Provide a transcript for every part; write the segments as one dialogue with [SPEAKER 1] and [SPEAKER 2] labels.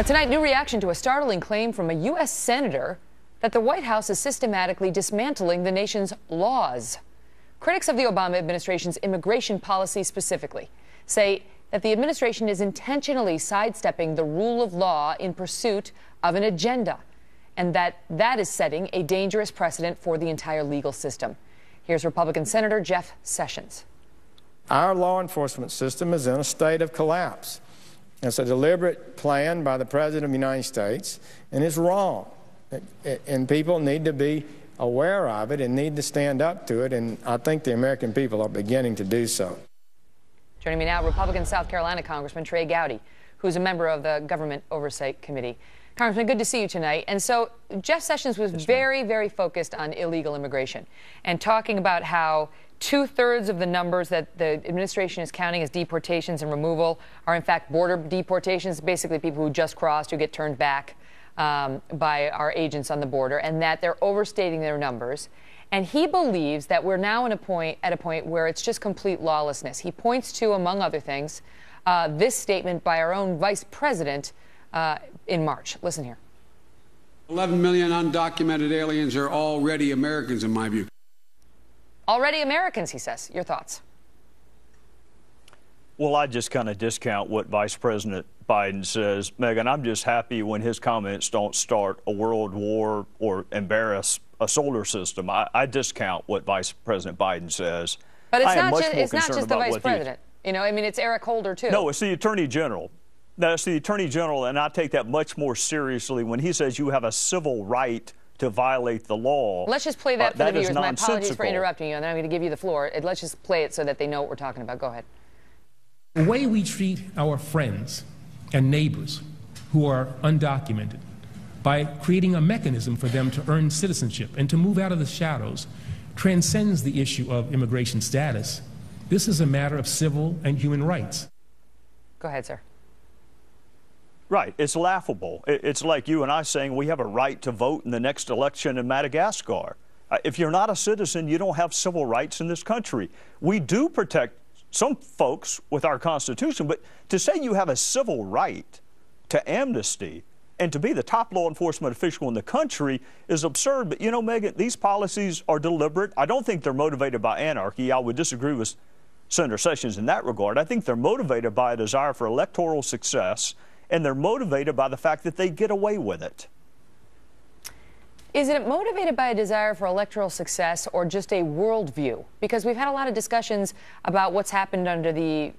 [SPEAKER 1] Tonight, new reaction to a startling claim from a U.S. senator that the White House is systematically dismantling the nation's laws. Critics of the Obama administration's immigration policy specifically say that the administration is intentionally sidestepping the rule of law in pursuit of an agenda, and that is setting a dangerous precedent for the entire legal system. Here's Republican Senator Jeff Sessions.
[SPEAKER 2] Our law enforcement system is in a state of collapse. It's a deliberate plan by the President of the United States, and it's wrong. And people need to be aware of it and need to stand up to it, and I think the American people are beginning to do so.
[SPEAKER 1] Joining me now, Republican South Carolina Congressman Trey Gowdy, who's a member of the Government Oversight Committee. Congressman, good to see you tonight. And so Jeff Sessions was very focused on illegal immigration and talking about how 2/3 of the numbers that the administration is counting as deportations and removal are in fact border deportations, basically people who just crossed, who get turned back by our agents on the border, and that they're overstating their numbers. And he believes that we're now at a point where it's just complete lawlessness. He points to, among other things, this statement by our own vice president in March. Listen here.
[SPEAKER 3] 11 million undocumented aliens are already Americans, in my view.
[SPEAKER 1] Already Americans, he says. Your thoughts?
[SPEAKER 4] Well, I just kind of discount what Vice President Biden says. Megyn, I'm just happy when his comments don't start a world war or embarrass a solar system. I discount what Vice President Biden says.
[SPEAKER 1] But it's not just the Vice President. You know, I mean, it's Eric Holder, too.
[SPEAKER 4] No, it's the Attorney General. That's the Attorney General, and I take that much more seriously when he says you have a civil right to violate the law.
[SPEAKER 1] Let's just play that for the viewers. My apologies for interrupting you, and then I'm going to give you the floor. Let's just play it so that they know what we're talking about. Go ahead.
[SPEAKER 5] The way we treat our friends and neighbors who are undocumented by creating a mechanism for them to earn citizenship and to move out of the shadows transcends the issue of immigration status. This is a matter of civil and human rights.
[SPEAKER 1] Go ahead, sir.
[SPEAKER 4] Right. It's laughable. It's like you and I saying we have a right to vote in the next election in Madagascar. If you're not a citizen, you don't have civil rights in this country. We do protect some folks with our Constitution, but to say you have a civil right to amnesty and to be the top law enforcement official in the country is absurd. But, you know, Megyn, these policies are deliberate. I don't think they're motivated by anarchy. I would disagree with Senator Sessions in that regard. I think they're motivated by a desire for electoral success, and they're motivated by the fact that they get away with it.
[SPEAKER 1] Is it motivated by a desire for electoral success or just a worldview? Because we've had a lot of discussions about what's happened under the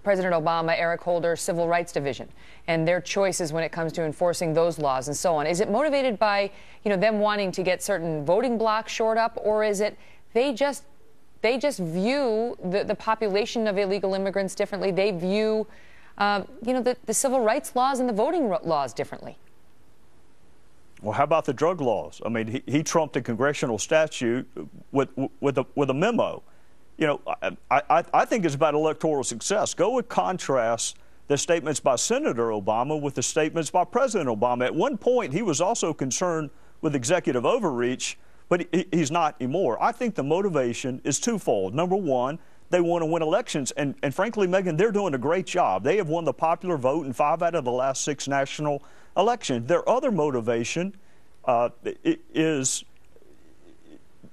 [SPEAKER 1] President Obama, Eric Holder Civil Rights Division and their choices when it comes to enforcing those laws and so on. Is it motivated by, you know, them wanting to get certain voting blocks shored up, or is it they just view the population of illegal immigrants differently? They view you know, the civil rights laws and the voting laws differently.
[SPEAKER 4] Well, how about the drug laws? I mean, he trumped a congressional statute with a memo. You know, I think it's about electoral success. Go and contrast the statements by Senator Obama with the statements by President Obama. At one point, he was also concerned with executive overreach, but he's not anymore. I think the motivation is twofold. Number one, they want to win elections. And frankly, Megyn, they're doing a great job. They have won the popular vote in 5 out of the last 6 national elections. Their other motivation is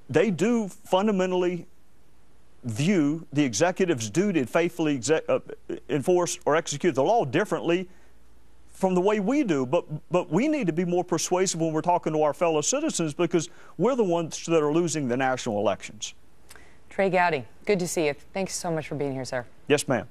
[SPEAKER 4] they do fundamentally view the executive's duty to faithfully enforce or execute the law differently from the way we do. But we need to be more persuasive when we're talking to our fellow citizens, because we're the ones that are losing the national elections.
[SPEAKER 1] Trey Gowdy, good to see you. Thanks so much for being here, sir.
[SPEAKER 4] Yes, ma'am.